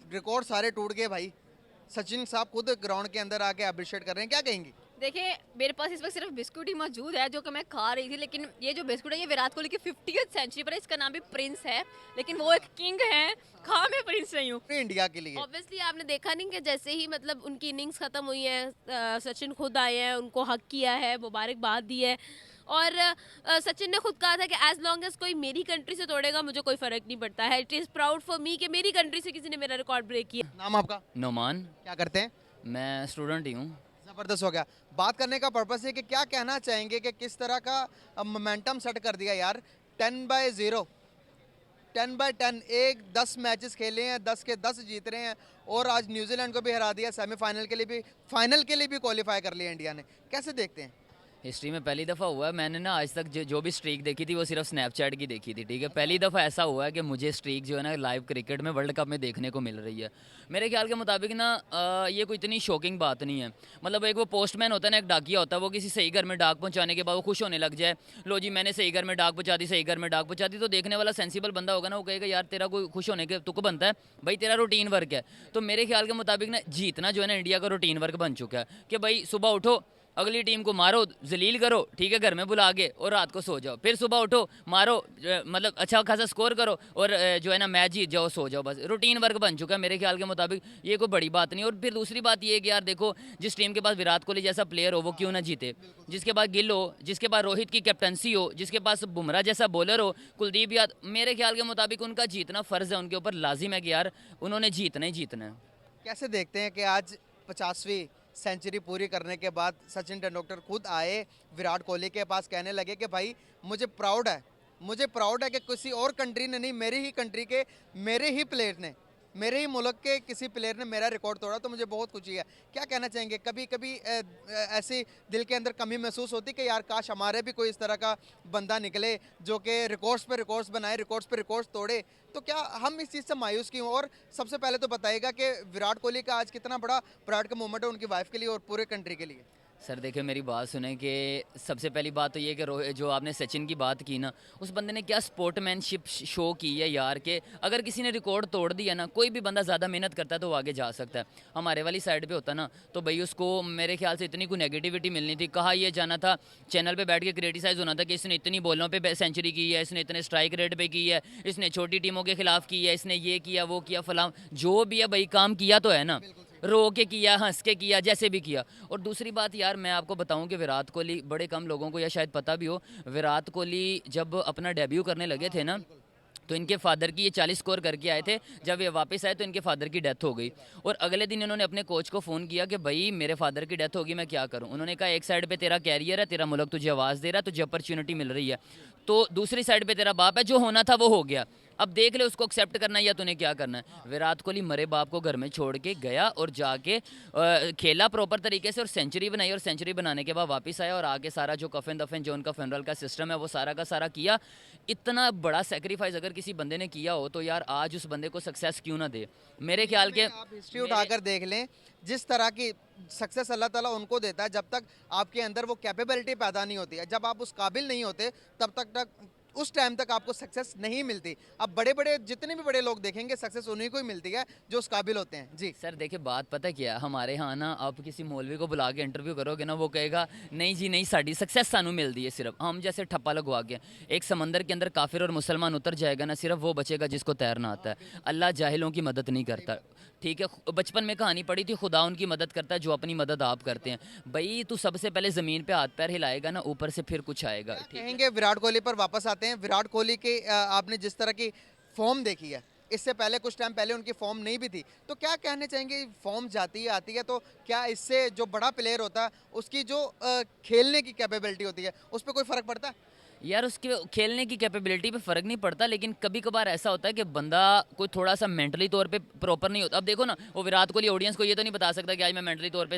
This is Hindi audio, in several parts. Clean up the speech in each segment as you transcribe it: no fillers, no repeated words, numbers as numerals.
रिकॉर्ड सारे टूट गए भाई। सचिन साहब खुद ग्राउंड के अंदर आके अप्रिशिएट कर रहे हैं, क्या कहेंगी? देखिए, मेरे पास इस वक्त सिर्फ बिस्कुट ही मौजूद है जो कि मैं खा रही थी, लेकिन ये जो बिस्कुट है ये विराट कोहली की 50th सेंचुरी पर है। इसका नाम भी प्रिंस है, लेकिन वो एक किंग है। खा मैं प्रिंस नहीं हूँ। पूरे इंडिया के लिए। ऑब्वियसली आपने देखा नहीं कि जैसे ही मतलब उनकी इनिंग्स खत्म हुई है, सचिन खुद आए हैं, उनको हक किया है, मुबारकबाद दी है। और सचिन ने खुद कहा था कि एज लॉन्ग एज कोई मेरी कंट्री से तोड़ेगा मुझे कोई फर्क नहीं पड़ता है। It is proud for me कि मेरी कंट्री से किसी ने मेरा रिकॉर्ड ब्रेक किया। नाम आपका? नोमान। क्या करते हैं? मैं स्टूडेंट ही हूँ। ज़बरदस्त हो गया। बात करने का पर्पस है कि क्या कहना चाहेंगे कि किस तरह का मोमेंटम सेट कर दिया यार। 10/0, 10/10, 10 मैचेस खेले हैं, 10 के 10 जीत रहे हैं और आज न्यूजीलैंड को भी हरा दिया। सेमीफाइनल के लिए भी, फाइनल के लिए भी क्वालिफाई कर लिया इंडिया ने। कैसे देखते हैं? हिस्ट्री में पहली दफ़ा हुआ है। मैंने ना आज तक जो भी स्ट्रीक देखी थी वो सिर्फ स्नैपचैट की देखी थी, ठीक है। पहली दफ़ा ऐसा हुआ है कि मुझे स्ट्रीक जो है ना लाइव क्रिकेट में वर्ल्ड कप में देखने को मिल रही है। मेरे ख्याल के मुताबिक ना ये कोई इतनी शॉकिंग बात नहीं है। मतलब एक वो पोस्टमैन होता है ना, एक डाकिया होता है, वो किसी सही घर में डाक पहुंचाने के बाद वो खुश होने लग जाए, लो जी मैंने सही घर में डाक पहुंचा दी, सही घर में डाक पहुंचा दी, तो देखने वाला सेंसिबल बंदा होगा ना, वो कहेगा यार तेरा कोई खुश होने के तुक बनता है भाई, तेरा रूटीन वर्क है। तो मेरे ख्याल के मुताबिक ना जीतना जो है ना इंडिया का रूटीन वर्क बन चुका है कि भाई सुबह उठो, अगली टीम को मारो, जलील करो, ठीक है, घर में बुला के, और रात को सो जाओ। फिर सुबह उठो, मारो, मतलब अच्छा खासा स्कोर करो और जो है ना मैच जीत जाओ, सो जाओ। बस रूटीन वर्क बन चुका है मेरे ख्याल के मुताबिक। ये कोई बड़ी बात नहीं। और फिर दूसरी बात ये है कि यार देखो, जिस टीम के पास विराट कोहली जैसा प्लेयर हो वो क्यों ना जीते, जिसके पास गिल हो, जिसके पास रोहित की कैप्टनसी हो, जिसके पास बुमराह जैसा बॉलर हो, कुलदीप यादव, मेरे ख्याल के मुताबिक उनका जीतना फ़र्ज़ है, उनके ऊपर लाजिम है कि यार उन्होंने जीतना ही जीतना है। कैसे देखते हैं कि आज 50वीं सेंचुरी पूरी करने के बाद सचिन तेंदुलकर खुद आए विराट कोहली के पास, कहने लगे कि भाई मुझे प्राउड है कि किसी और कंट्री ने नहीं, मेरी ही कंट्री के, मेरे ही प्लेयर ने, मेरे ही मुल्क के किसी प्लेयर ने मेरा रिकॉर्ड तोड़ा, तो मुझे बहुत खुशी है। क्या कहना चाहेंगे? कभी कभी ऐसी दिल के अंदर कमी महसूस होती कि यार काश हमारे भी कोई इस तरह का बंदा निकले जो कि रिकॉर्ड्स पे रिकॉर्ड्स बनाए, रिकॉर्ड्स पे रिकॉर्ड्स तोड़े, तो क्या हम इस चीज़ से मायूस क्यों? और सबसे पहले तो बताइएगा कि विराट कोहली का आज कितना बड़ा प्राउड का मोमेंट है उनकी वाइफ के लिए और पूरे कंट्री के लिए। सर देखिए मेरी बात सुने कि सबसे पहली बात तो ये कि जो आपने सचिन की बात की ना, उस बंदे ने क्या स्पोर्टमैनशिप शो की है यार। कि अगर किसी ने रिकॉर्ड तोड़ दिया ना, कोई भी बंदा ज़्यादा मेहनत करता है तो वो आगे जा सकता है। हमारे वाली साइड पे होता ना तो भाई उसको मेरे ख्याल से इतनी कोई नेगेटिविटी मिलनी थी, कहा यह जाना था, चैनल पे बैठ के क्रिटिसाइज़ होना था कि इसने इतनी बॉलों पे सेंचुरी की है, इसने इतने स्ट्राइक रेट पे की है, इसने छोटी टीमों के खिलाफ की है, इसने ये किया वो किया फलां, जो भी है भाई काम किया तो है ना, रो के किया, हंस के किया, जैसे भी किया। और दूसरी बात यार मैं आपको बताऊं कि विराट कोहली, बड़े कम लोगों को या शायद पता भी हो, विराट कोहली जब अपना डेब्यू करने लगे थे ना, तो इनके फादर की ये 40 स्कोर करके आए थे। जब ये वापस आए तो इनके फादर की डेथ हो गई और अगले दिन इन्होंने अपने कोच को फ़ोन किया कि भाई मेरे फादर की डेथ होगी, मैं क्या करूं। उन्होंने कहा एक साइड पे तेरा कैरियर है, तेरा मुल्क तुझे आवाज़ दे रहा है, तुझे अपॉर्चुनिटी मिल रही है, तो दूसरी साइड पे तेरा बाप है, जो होना था वो हो गया, अब देख ले उसको एक्सेप्ट करना है या तूने क्या करना है। विराट कोहली मरे बाप को घर में छोड़ के गया और जाके खेला प्रॉपर तरीके से और सेंचुरी बनाई, और सेंचुरी बनाने के बाद वापस आया और आके सारा जो कफन दफन जो उनका फ्यूनरल का सिस्टम है वो सारा का सारा किया। इतना बड़ा सेक्रीफाइस अगर किसी बंदे ने किया हो तो यार आज उस बंदे को सक्सेस क्यों ना दे। मेरे ख्याल के आप हिस्ट्री उठाकर देख लें, जिस तरह की सक्सेस अल्लाह ताला उनको देता है, जब तक आपके अंदर वो कैपेबिलिटी पैदा नहीं होती है, जब आप उस काबिल नहीं होते तब तक उस टाइम तक आपको सक्सेस नहीं मिलती। अब बड़े बड़े जितने भी बड़े लोग देखेंगे सक्सेस उन्हीं को ही मिलती है जो उस काबिल होते हैं। जी सर देखिए बात पता क्या है, हमारे यहाँ ना आप किसी मौलवी को बुला के इंटरव्यू करोगे ना, वो कहेगा नहीं जी नहीं, साड़ी सक्सेस सानू मिलती है सिर्फ हम जैसे ठप्पा लगवा के। एक समंदर के अंदर काफिर और मुसलमान उतर जाएगा ना, सिर्फ वो बचेगा जिसको तैरना आता है। अल्लाह जाहिलों की मदद नहीं करता, ठीक है। बचपन में कहानी पढ़ी थी, खुदा उनकी मदद करता है जो अपनी मदद आप करते हैं। भाई तू सबसे पहले ज़मीन पे हाथ पैर हिलाएगा ना, ऊपर से फिर कुछ आएगा। ठीक है, कहेंगे विराट कोहली पर वापस आते हैं। विराट कोहली के आपने जिस तरह की फॉर्म देखी है, इससे पहले कुछ टाइम पहले उनकी फॉर्म नहीं भी थी, तो क्या कहने चाहेंगे? फॉर्म जाती है आती है, तो क्या इससे जो बड़ा प्लेयर होता है उसकी जो खेलने की कैपेबिलिटी होती है उस पर कोई फर्क पड़ता है? यार उसके खेलने की कैपेबिलिटी पे फ़र्क नहीं पड़ता, लेकिन कभी कभार ऐसा होता है कि बंदा कोई थोड़ा सा मेंटली तौर पे प्रॉपर नहीं होता। अब देखो ना, वो विराट कोहली ऑडियंस को ये तो नहीं बता सकता कि आज मैं मेंटली तौर पे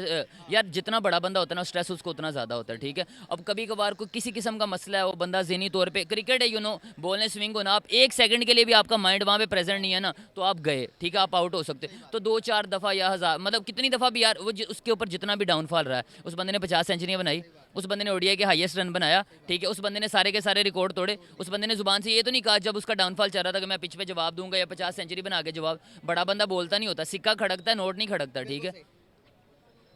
यार जितना बड़ा बंदा होता है ना स्ट्रेस उसको उतना ज़्यादा होता है, ठीक है। अब कभी कभार कोई किसी किस्म का मसला है, वो बंदा ज़हनी तौर पर, क्रिकेट है यू नो, बॉल ने स्विंग होना, आप एक सेकंड के लिए भी आपका माइंड वहाँ पे प्रेजेंट नहीं है ना तो आप गए, ठीक है, आप आउट हो सकते। तो 2-4 दफ़ा या हज़ार, मतलब कितनी दफ़ा भी यार वो उसके ऊपर जितना भी डाउनफॉल रहा है, उस बंदे ने 50 सेंचुरियाँ बनाई। उस बंदे ने ओडीआई के हाईएस्ट रन बनाया, ठीक है, उस बंदे ने सारे के सारे रिकॉर्ड तोड़े। उस बंदे ने जुबान से ये तो नहीं कहा जब उसका डाउनफॉल चल रहा था कि मैं पिच पे जवाब दूंगा या 50 सेंचुरी बना के जवाब। बड़ा बंदा बोलता नहीं होता, सिक्का खड़कता है, नोट नहीं खड़कता, ठीक है।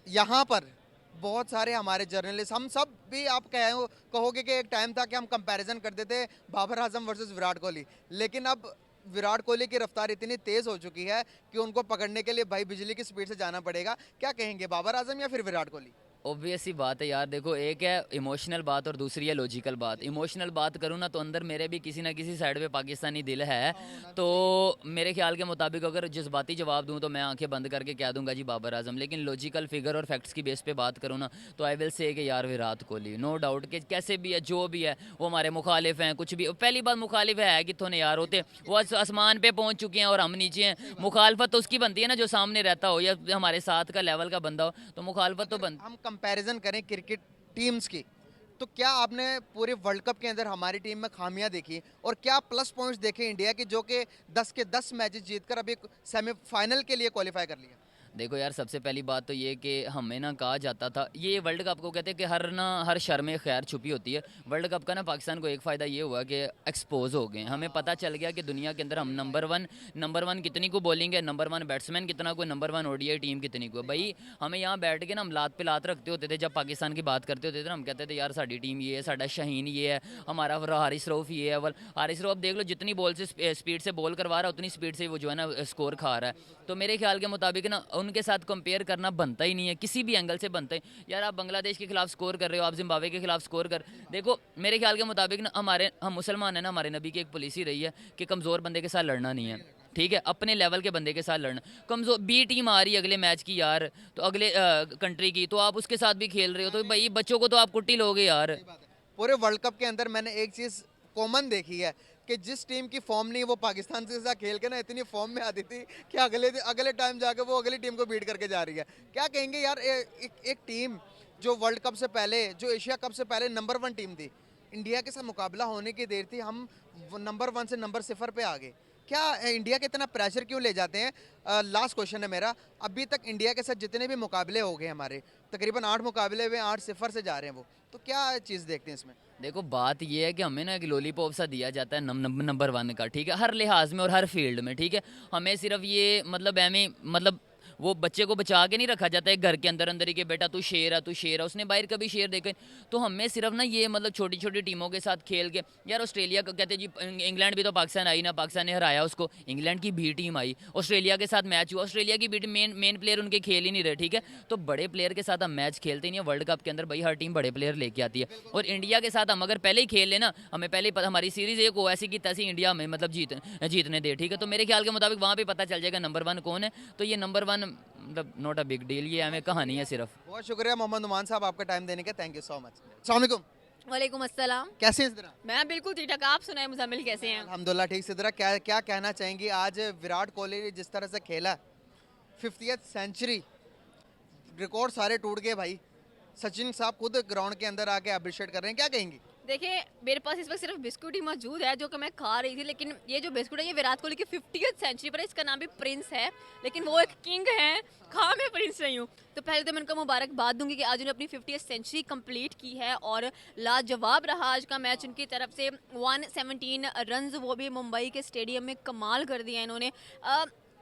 यहाँ पर बहुत सारे हमारे जर्नलिस्ट, हम सब भी आप कहोगे कि एक टाइम था कि हम कंपैरिजन करते थे बाबर आजम वर्सेस विराट कोहली, लेकिन अब विराट कोहली की रफ्तार इतनी तेज़ हो चुकी है कि उनको पकड़ने के लिए भाई बिजली की स्पीड से जाना पड़ेगा। क्या कहेंगे, बाबर आजम या फिर विराट कोहली? ऑब्वियस सी बात है यार, देखो एक है इमोशनल बात और दूसरी है लॉजिकल बात। इमोशनल बात करूँ ना तो अंदर मेरे भी किसी ना किसी साइड पे पाकिस्तानी दिल है, तो मेरे ख्याल के मुताबिक अगर जज्बाती जवाब दूँ तो मैं आंखें बंद करके कह दूंगा जी बाबर आजम। लेकिन लॉजिकल फिगर और फैक्ट्स की बेस पे बात करूँ ना तो आई विल से कि यार विराट कोहली, नो डाउट कि कैसे भी है जो भी है वो हमारे मुखालिफ हैं, कुछ भी। पहली बात मुखालिफ है कि थोड़े यार होते, वो आसमान पे पहुँच चुके हैं और हम नीचे हैं। मुखालफत तो उसकी बनती है ना जो सामने रहता हो या हमारे साथ का लेवल का बंदा हो, तो मुखालफत तो बनती। हम कंपैरिजन करें क्रिकेट टीम्स की, तो क्या आपने पूरे वर्ल्ड कप के अंदर हमारी टीम में खामियां देखी और क्या प्लस पॉइंट्स देखे इंडिया के, जो कि 10 के 10 मैचेस जीतकर अभी सेमीफाइनल के लिए क्वालिफाई कर लिया? देखो यार, सबसे पहली बात तो ये कि हमें ना कहा जाता था, ये वर्ल्ड कप को कहते हैं कि हर शर में खैर छुपी होती है। वर्ल्ड कप का ना पाकिस्तान को एक फ़ायदा ये हुआ कि एक्सपोज हो गए, हमें पता चल गया कि दुनिया के अंदर हम नंबर वन कितनी को बॉलिंग है, नंबर 1 बैट्समैन कितना को, नंबर 1 ओडीआई टीम कितनी को। भाई हमें यहाँ बैठ के ना हम लात पे लात रखते होते थे जब पाकिस्तान की बात करते होते थे ना, हम कहते थे यार साड़ी टीम ये है, साडा शाहीन ये है, हमारा हारिस रऊफ ये है। अवल हारिस रऊफ देख लो जितनी बॉल से स्पीड से बॉल करवा रहा है उतनी स्पीड से वो जो है ना स्कोर खा रहा है। तो मेरे ख्याल के मुताबिक ना उनके साथ कंपेयर करना बनता ही नहीं है, किसी भी एंगल से बनता है। यार आप बांग्लादेश के खिलाफ स्कोर कर रहे हो, आप जिम्बाब्वे के खिलाफ स्कोर कर, देखो मेरे ख्याल के मुताबिक ना हम मुसलमान हैं ना, हमारे नबी की एक पॉलिसी रही है कि कमज़ोर बंदे के साथ लड़ना नहीं है, ठीक है, अपने लेवल के बंदे के साथ लड़ना। कमज़ोर बी टीम आ रही है अगले मैच की यार, तो अगले कंट्री की, तो आप उसके साथ भी खेल रहे हो, तो भाई बच्चों को तो आप कुट्टी लोगे यार। पूरे वर्ल्ड कप के अंदर मैंने एक चीज़ कॉमन देखी है कि जिस टीम की फॉर्म नहीं, वो पाकिस्तान से साथ खेल के ना इतनी फॉर्म में आती थी कि अगले टाइम जाके वो अगली टीम को बीट करके जा रही है। क्या कहेंगे यार, एक टीम जो वर्ल्ड कप से पहले, जो एशिया कप से पहले नंबर 1 टीम थी, इंडिया के साथ मुकाबला होने की देर थी, हम नंबर 1 से नंबर 0 पे आ गए। क्या इंडिया के इतना प्रेशर क्यों ले जाते हैं? लास्ट क्वेश्चन है मेरा, अभी तक इंडिया के साथ जितने भी मुकाबले हो गए हमारे, तकरीबन 8 मुकाबले हुए, 8-0 से जा रहे हैं वो, तो क्या चीज़ देखते हैं इसमें? देखो बात ये है कि हमें ना एक लॉलीपॉप सा दिया जाता है नंबर 1 का, ठीक है, हर लिहाज में और हर फील्ड में, ठीक है। हमें सिर्फ ये मतलब वो बच्चे को बचा के नहीं रखा जाता है घर के अंदर ही कि बेटा तू शेर है, उसने बाहर कभी शेर देखे। तो हमें सिर्फ ना ये मतलब छोटी छोटी टीमों के साथ खेल के, यार ऑस्ट्रेलिया को कहते जी, इंग्लैंड भी तो पाकिस्तान आई ना, पाकिस्तान ने हराया उसको, इंग्लैंड की बी टीम आई, ऑस्ट्रेलिया के साथ मैच हुआ, ऑस्ट्रेलिया की बी टीम मेन प्लेयर उनके खेल ही नहीं रहे, ठीक है। तो बड़े प्लेयर के साथ हम मैच खेलते नहीं है वर्ल्ड कप के अंदर, भाई हर टीम बड़े प्लेयर लेके आती है। और इंडिया के साथ हम अगर पहले ही खेल लेना, हमें पहले ही हमारी सीरीज एक हो ऐसी की तैसी इंडिया में मतलब जीतने दे, ठीक है। तो मेरे ख्याल के मुताबिक वहाँ पे पता चल जाएगा नंबर 1 कौन है। तो ये नंबर 1 मतलब नॉट अ बिग डील, ये हमें कहानी है सिर्फ। बहुत शुक्रिया मोहम्मद नुमान साहब आपका टाइम देने का, थैंक यू सो मच। अस्सलाम वालेकुम, वालेकुम अस्सलाम। कैसे हैं इस तरह? मैं बिल्कुल ठीक ठाक, आप सुनाए मुजम्मिल कैसे हैं? अल्हम्दुलिल्लाह ठीक से। क्या कहना चाहेंगी, आज विराट कोहली ने जिस तरह से खेला, 50th सेंचुरी, रिकॉर्ड सारे टूट गए भाई, सचिन साहब खुद ग्राउंड के अंदर आके अप्रिशिएट कर रहे हैं, क्या कहेंगी? देखिए मेरे पास इस वक्त सिर्फ बिस्कुट ही मौजूद है जो कि मैं खा रही थी, लेकिन ये जो बिस्कुट है ये विराट कोहली की 50th सेंचुरी पर है, इसका नाम भी प्रिंस है, लेकिन वो एक किंग है, खा मैं प्रिंस नहीं हूँ। तो पहले तो मैं उनको मुबारकबाद दूंगी कि आज उन्होंने अपनी 50th सेंचुरी कंप्लीट की है और लाजवाब रहा आज का मैच उनकी तरफ से। 117 रन्स, वो भी मुंबई के स्टेडियम में, कमाल कर दिया इन्होंने।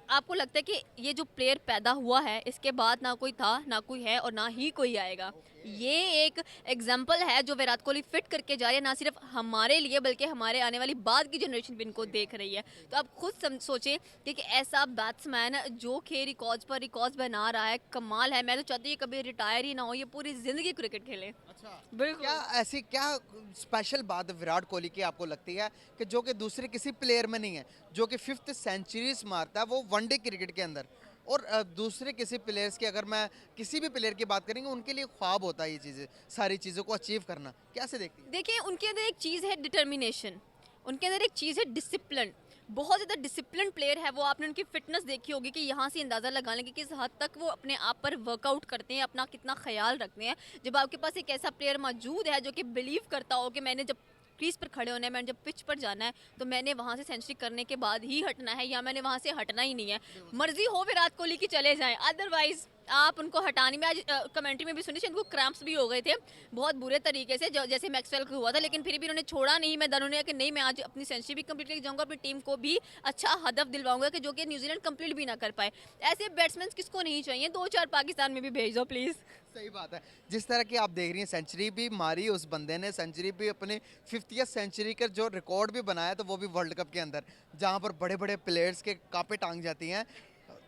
आपको लगता है कि ये जो प्लेयर पैदा हुआ है इसके बाद ना कोई था, ना कोई है और ना ही कोई आएगा? ये एक एग्जाम्पल है जो विराट कोहली फिट करके जा रहे हैं, ना सिर्फ हमारे लिए बल्कि हमारे आने वाली बाद की जनरेशन भी इनको देख रही है। तो आप खुद सोचें कि ऐसा बैट्समैन जो कि रिकॉर्ड्स पर रिकॉर्ड्स बना रहा है, कमाल है। मैं तो चाहती हूँ कभी रिटायर ही ना हो, ये पूरी जिंदगी क्रिकेट खेले। अच्छा, बिल्कुल। क्या स्पेशल बात विराट कोहली की आपको लगती है कि जो कि दूसरे किसी प्लेयर में नहीं है, जो कि 5th सेंचुरीज मारता है वो वनडे क्रिकेट के अंदर, और दूसरे किसी प्लेयर्स की, अगर मैं किसी भी प्लेयर की बात करेंगे, उनके लिए ख्वाब होता है ये चीज़ें, सारी चीज़ों को अचीव करना, कैसे देखती है? देखिए उनके अंदर एक चीज़ है डिटर्मिनेशन, उनके अंदर एक चीज़ है डिसिप्लिन, बहुत ज़्यादा डिसिप्लिन प्लेयर है वो। आपने उनकी फिटनेस देखी होगी कि यहाँ से अंदाज़ा लगा लें कि किस हद तक वो अपने आप पर वर्कआउट करते हैं, अपना कितना ख्याल रखते हैं। जब आपके पास एक ऐसा प्लेयर मौजूद है जो कि बिलीव करता हो कि मैंने जब क्रीज पर खड़े होना है, मैंने जब पिच पर जाना है, तो मैंने वहाँ से सेंचुरी करने के बाद ही हटना है, या मैंने वहाँ से हटना ही नहीं है, मर्जी हो विराट कोहली की चले जाएं, अदरवाइज आप उनको हटाने में, आज कमेंट्री में भी सुनी थी, उनको क्रैम्प्स भी हो गए थे बहुत बुरे तरीके से, जैसे मैक्सवेल को हुआ था, लेकिन फिर भी उन्होंने छोड़ा नहीं। मैदानों ने कि नहीं, मैं आज अपनी सेंचुरी भी कंप्लीट करके जाऊंगा, अपनी टीम को भी अच्छा हदफ दिलवाऊंगा कि जो कि न्यूजीलैंड कंप्लीट भी ना कर पाए। ऐसे बैट्समैन किसको नहीं चाहिए, 2-4 पाकिस्तान में भी भेज दो प्लीज़। सही बात है। जिस तरह की आप देख रही हैं, सेंचुरी भी मारी उस बंदे ने, सेंचुरी भी अपने 50th सेंचुरी का जो रिकॉर्ड भी बनाया, तो वो भी वर्ल्ड कप के अंदर, जहाँ पर बड़े बड़े प्लेयर्स के कांपे टांग जाती हैं।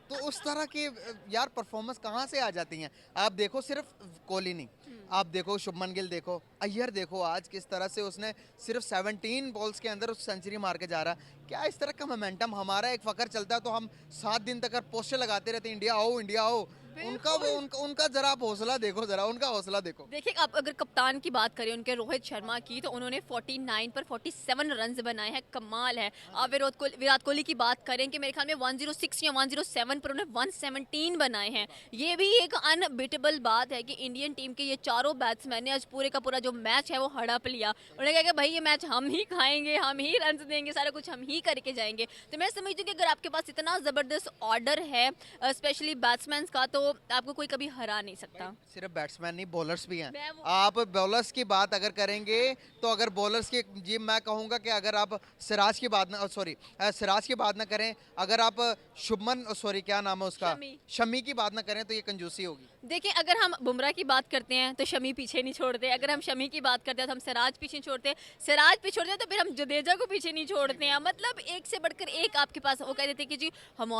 तो उस तरह की यार परफॉर्मेंस कहाँ से आ जाती हैं? आप देखो, सिर्फ कोहली नहीं, आप देखो शुभमन गिल, देखो अय्यर, देखो आज किस तरह से उसने सिर्फ 17 बॉल्स के अंदर उस सेंचुरी मार के जा रहा है। क्या इस तरह का मोमेंटम, हमारा एक फकर चलता है तो हम 7 दिन तक पोस्टर लगाते रहते हैं, इंडिया आओ इंडिया आओ। उनका जरा आप हौसला देखो, जरा उनका हौसला देखो। देखिए, आप अगर कप्तान की बात करें उनके रोहित शर्मा की, तो उन्होंने 49 पर 47 रन्स बनाए हैं, कमाल है। आप विराट कोहली की बात करें कि मेरे ख्याल में 106 या 107 पर उन्होंने 117 बनाए हैं। ये भी एक अनबीटेबल बात है कि इंडियन टीम के ये चारों बैट्समैन ने आज पूरे का पूरा जो मैच है वो हड़प लिया। उन्होंने कहा कि भाई ये मैच हम ही खाएंगे, हम ही रन देंगे, सारा कुछ हम ही करके जाएंगे। तो मैं समझती हूँ कि अगर आपके पास इतना ज़बरदस्त ऑर्डर है, स्पेशली बैट्समैन का, तो आपको कोई कभी हरा नहीं सकता। सिर्फ बैट्समैन नहीं, बॉलर्स भी हैं। मैं वो- आप बॉलर्स की बात अगर करेंगे तो अगर बॉलर्स की जी, मैं कहूंगा कि अगर आप सिराज की बात ना, सॉरी सिराज की बात ना करें, अगर आप शुभमन, सॉरी क्या नाम है उसका, शमी की बात ना करें, तो ये कंजूसी होगी। देखिए, अगर हम बुमराह की बात करते हैं तो शमी पीछे नहीं छोड़ते, अगर हम शमी की बात करते हैं तो हम सिराज पीछे नहीं छोड़ते, सिराज पीछे छोड़ते हैं तो फिर हम जडेजा को पीछे नहीं छोड़ते हैं। मतलब एक से बढ़कर एक आपके पास, वो कह देते हैं कि जी हम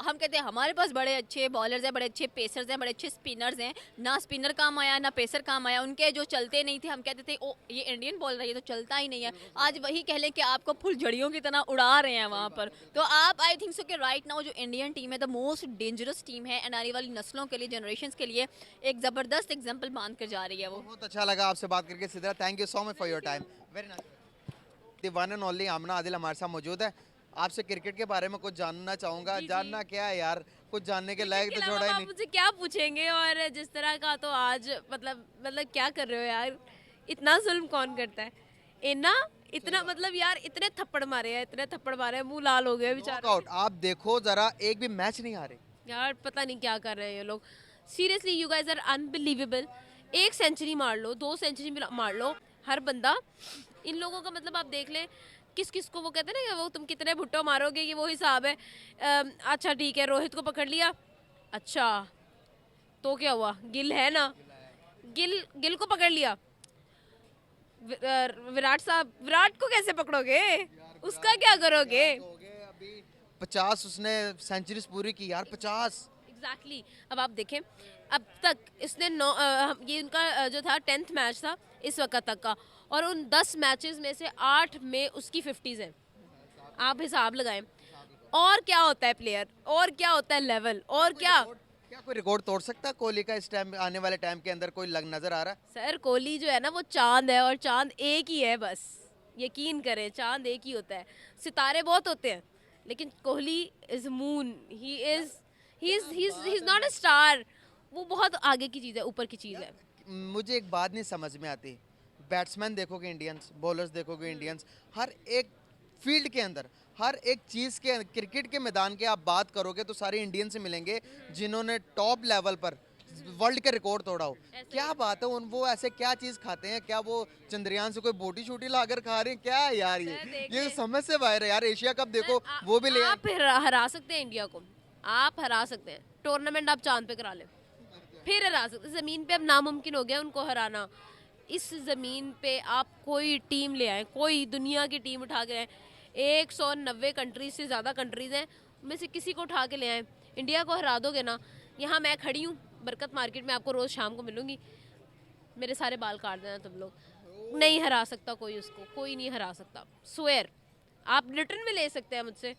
कहते हैं हमारे पास बड़े अच्छे बॉलर्स हैं, बड़े अच्छे पेसर्स हैं, बड़े अच्छे स्पिनर्स हैं। ना स्पिनर काम आया, ना पेसर काम आया, उनके जो चलते नहीं थे, हम कहते थे ओ ये इंडियन बॉलर है, ये तो चलता ही नहीं है। आज वही कह लें कि आपको फुलझड़ियों की तरह उड़ा रहे हैं वहाँ पर। तो आप, आई थिंक सो कि राइट नाउ जो इंडियन टीम है, द मोस्ट डेंजरस टीम है, एंड आने वाली नस्लों के लिए, जनरेशन के लिए एक जबरदस्त एग्जाम्पल मान कर जा रही है वो। बहुत अच्छा लगा आपसे बात करके Sidra, thank you so much for your time, very nice. The one and only Aamna Adil हमारे साथ मौजूद है। आपसे क्रिकेट के बारे में कुछ जानना चाहूंगा। जानना क्या है यार, कुछ जानने के लायक तो छोड़ा ही आप नहीं। मुझे क्या पूछेंगे, और जिस तरह का तो आज मतलब क्या कर रहे हो यार, इतना जुल्म कौन करता है, इतना मतलब यार, इतने थप्पड़ मारे हैं, इतने थप्पड़ मारे हैं, मुंह लाल हो गया बेचारे। नॉकआउट, आप देखो जरा, एक भी मैच नहीं हारे यार पता नहीं क्या कर रहे हैं ये लोग, seriously you guys are unbelievable. एक सेंचुरी मार लो, 2 सेंचुरी मार लो हर बंदा। इन लोगों का मतलब आप देख लें, किस किस को वो कहते हैं ना कि वो तुम कितने भुट्टो मारोगे, ये वो हिसाब है। अच्छा ठीक है, रोहित को पकड़ लिया, अच्छा तो क्या हुआ, गिल है ना, गिल को पकड़ लिया। विराट को कैसे पकड़ोगे, उसका क्या करोगे? हो गए अभी 50 उसने सेंचुरीज पूरी की यार, 50। एग्जैक्टली अब आप देखें, अब तक इसने ये उनका जो था 10th मैच था इस वक्त तक का, और उन 10 मैचेस में से 8 में उसकी 50s हैं। आप हिसाब लगाएं, और क्या होता है प्लेयर, और क्या होता है लेवल, और क्या कोई रिकॉर्ड तोड़ सकता है कोहली का इस टाइम, आने वाले टाइम के अंदर कोई नजर आ रहा है? सर कोहली जो है ना वो चांद है, और चांद एक ही है, बस यकीन करें, चांद एक ही होता है। सितारे बहुत होते हैं, लेकिन Kohli is moon, he is not a star, वो बहुत आगे की चीज़ है, ऊपर की चीज़ है। मुझे एक बात नहीं समझ में आती, बैट्समैन देखोगे इंडियंस, बॉलर्स देखोगे इंडियंस, हर एक फील्ड के अंदर, हर एक चीज़ के, क्रिकेट के मैदान के आप बात करोगे तो सारे इंडियन से मिलेंगे जिन्होंने टॉप लेवल पर वर्ल्ड का रिकॉर्ड तोड़ा हो। क्या बात है, वो ऐसे क्या चीज़ खाते हैं, क्या वो चंद्रयान से कोई बोटी शूटी लाकर खा रहे हैं, क्या है यार ये समझ से बाहर है यार। एशिया कप देखो, वो भी ले आप हरा सकते हैं इंडिया को, आप हरा सकते हैं, टूर्नामेंट आप चांद पे करा लें, फिर हरा सकते। ज़मीन पे अब नामुमकिन हो गया उनको हराना। इस ज़मीन पे आप कोई टीम ले आए, कोई दुनिया की टीम उठा के आए, 190 कंट्रीज से ज़्यादा कंट्रीज़ हैं, उनमें से किसी को उठा के ले आए, इंडिया को हरा दोगे ना। यहाँ मैं खड़ी हूँ बरकत मार्केट में, आपको रोज़ शाम को मिलूंगी, मेरे सारे बाल काट देना तुम लोग। नहीं हरा सकता कोई उसको, कोई नहीं हरा सकता, स्वेयर। आप रिटर्न में ले सकते हैं मुझसे,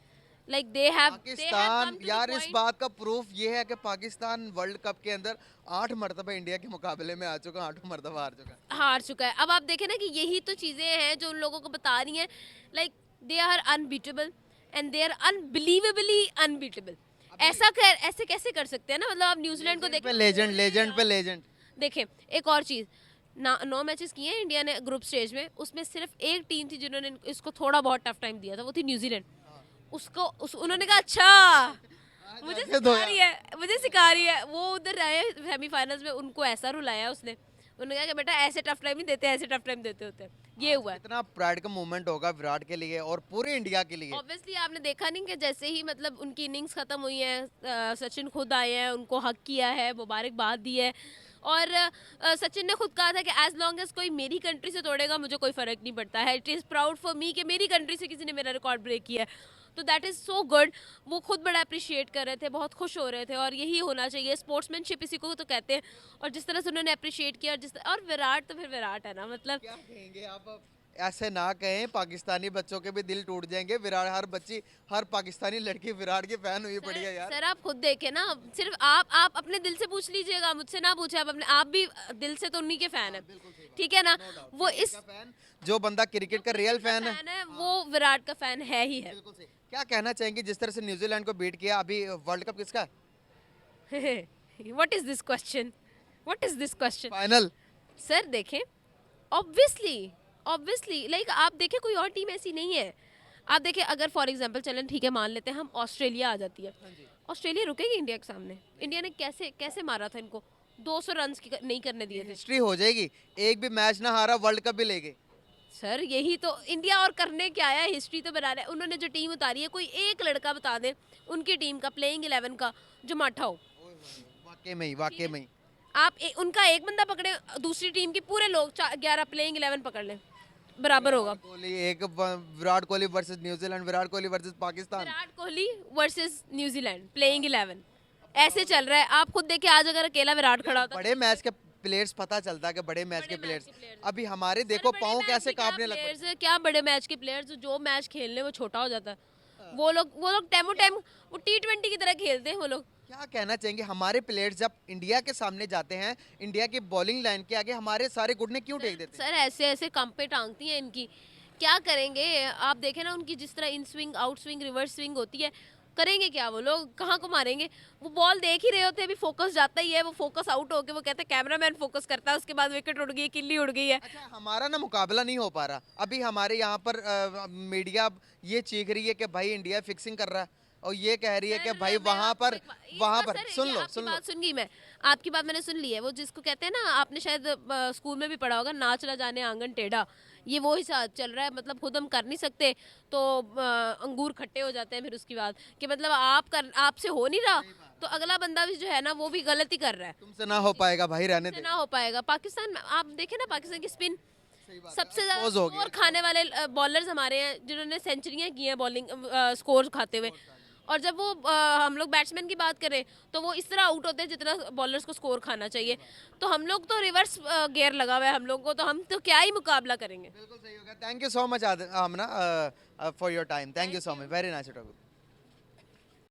लाइक दे हैव पाकिस्तान यार, इस बात का प्रूफ ये है कि पाकिस्तान वर्ल्ड कप के अंदर 8 मरतबा इंडिया के मुकाबले में आ चुका, 8 मरतबा हार चुका है। अब आप देखें ना कि यही तो चीज़ें हैं जो उन लोगों को बता रही हैं, like they are unbeatable and they are unbelievably unbeatable. ऐसे कैसे कर सकते हैं ना, मतलब आप न्यूजीलैंड को देखें, लेजेंड पे लेजेंड। देखें एक और चीज़, 9 मैचेस किए हैं इंडिया ने ग्रुप स्टेज में, उसमें सिर्फ एक टीम थी जिन्होंने इसको थोड़ा बहुत टफ टाइम दिया था, वो थी न्यूजीलैंड। उन्होंने कहा अच्छा मुझे सिखा रही है, मुझे सिखा रही है। वो उधर आए सेमीफाइनल्स में, उनको ऐसा रुलाया उसने, उन्होंने कहा कि बेटा ऐसे टफ टाइम ही देते हैं, ऐसे टफ टाइम देते होते हैं। ये हुआ है। कितना प्राइड का मोमेंट होगा विराट के लिए और पूरे इंडिया के लिए। ऑब्वियसली आपने देखा नहीं कि जैसे ही मतलब उनकी इनिंग्स खत्म हुई है, सचिन खुद आए हैं, उनको हक किया है, मुबारकबाद दी है। और सचिन ने खुद कहा था कि एज लॉन्ग एज कोई मेरी कंट्री से तोड़ेगा मुझे कोई फ़र्क नहीं पड़ता है। It is proud for me कि मेरी कंट्री से किसी ने मेरा रिकॉर्ड ब्रेक किया है। तो दैट इज़ सो गुड। वो खुद बड़ा अप्रिशिएट कर रहे थे, बहुत खुश हो रहे थे, और यही होना चाहिए। स्पोर्ट्समैनशिप इसी को तो कहते हैं। और जिस तरह से उन्होंने अप्रिशिएट किया, और विराट तो फिर विराट है ना, मतलब क्या कहेंगे आप? ऐसे ना कहें, पाकिस्तानी बच्चों के भी दिल टूट जाएंगे। विराट, हर बच्ची, हर पाकिस्तानी लड़की विराट की फैन हुई पड़ी है यार। सर आप खुद देखें ना, सिर्फ आप अपने दिल से पूछ लीजिएगा, मुझसे ना पूछे। आप भी दिल से तो उन्हीं के फैन है, ठीक है ना। वो इस फैन, जो बंदा क्रिकेट का रियल फैन है, वो विराट का फैन है ही है। बिल्कुल सही। क्या कहना चाहेंगे जिस तरह से न्यूजीलैंड को बीट किया? अभी वर्ल्ड कप किसका? What is this question, what is this question? Final. Sir देखें, ऑब्वियसली लाइक आप देखें, कोई और टीम ऐसी नहीं है। आप देखें, अगर फॉर एग्जांपल चलें, ठीक है, मान लेते हैं हम, ऑस्ट्रेलिया आ जाती है। ऑस्ट्रेलिया रुकेगी इंडिया के सामने? इंडिया ने कैसे कैसे मारा था इनको, 200 रन नहीं करने दिए थे। हिस्ट्री हो जाएगी, एक भी मैच ना हारा, वर्ल्ड कप भी ले गए। सर यही तो इंडिया और करने क्या आया, हिस्ट्री तो बना रहा है। उन्होंने जो टीम उतारी है, कोई एक लड़का बता दे उनकी टीम का, प्लेइंग 11 का, जो माठा हो। वाकई में ही, वाकई में ही। आप उनका एक बंदा पकड़े, दूसरी टीम की पूरे लोग 11 प्लेइंग 11 पकड़ लें, बराबर होगा। कोहली एक, Virat Kohli versus New Zealand, Virat Kohli versus Pakistan. Virat Kohli versus New Zealand, playing 11, ऐसे चल रहा है। आप खुद देखिए, आज अगर अकेला विराट खड़ा होता, बड़े मैच के प्लेयर्स पता चलता है कि बड़े मैच के प्लेयर्स। अभी हमारे देखो पाँव कैसे कांपने लग पड़े। प्लेयर्स क्या बड़े मैच के प्लेयर्स, जो मैच खेलने वो छोटा हो जाता है। वो लोग टाइम वो T20 की तरह खेलते हैं वो लोग। क्या कहना चाहेंगे हमारे प्लेयर्स जब इंडिया के सामने जाते हैं, इंडिया की बॉलिंग लाइन के आगे हमारे सारे घुटने क्यों टेक देते हैं? सर ऐसे ऐसे कम पे टांगती हैं इनकी, क्या करेंगे? आप देखें ना, उनकी जिस तरह in swing, out swing, reverse swing होती है, करेंगे क्या वो लोग? कहाँ को मारेंगे? वो बॉल देख ही रहे होते हैं, अभी फोकस जाता ही है, वो फोकस आउट होके वो कहते हैं कैमरामैन फोकस करता है, उसके बाद विकेट उड़ गई, किल्ली उड़ गई है। अच्छा, हमारा ना मुकाबला नहीं हो पा रहा। अभी हमारे यहाँ पर मीडिया ये चीख रही है कि भाई इंडिया फिक्सिंग कर रहा है, और ये कह रही है कि भाई वहाँ पर सुन लो, सुन लो। बात सुन गई मैं, आपकी बात मैंने सुन ली है। वो जिसको कहते हैं ना, आपने शायद स्कूल में भी पढ़ा होगा, नाच ना जाने आंगन टेढ़ा, ये वो ही साथ चल रहा है। मतलब खुद हम कर नहीं सकते तो अंगूर खट्टे हो जाते हैं फिर उसके बाद, कि मतलब आपसे हो नहीं रहा तो अगला बंदा भी जो है ना, वो भी गलती कर रहा है। तुमसे ना हो पाएगा भाई, रहने दे। ना हो पाएगा। पाकिस्तान में आप देखें ना, पाकिस्तान की स्पिन सबसे ज्यादा Expose हो गया। स्कोर खाने वाले बॉलर्स हमारे हैं, जिन्होंने सेंचुरियां की हैं बॉलिंग स्कोर खाते हुए। और जब वो हम लोग बैट्समैन की बात करें तो वो इस तरह आउट होते हैं जितना बॉलर्स को स्कोर खाना चाहिए। तो हम लोग तो रिवर्स गियर लगा हुआ है हम लोग को, तो हम तो क्या ही मुकाबला करेंगे। बिल्कुल सही होगा। Thank you so much Amna for your time. Thank you so much, very nice to talk.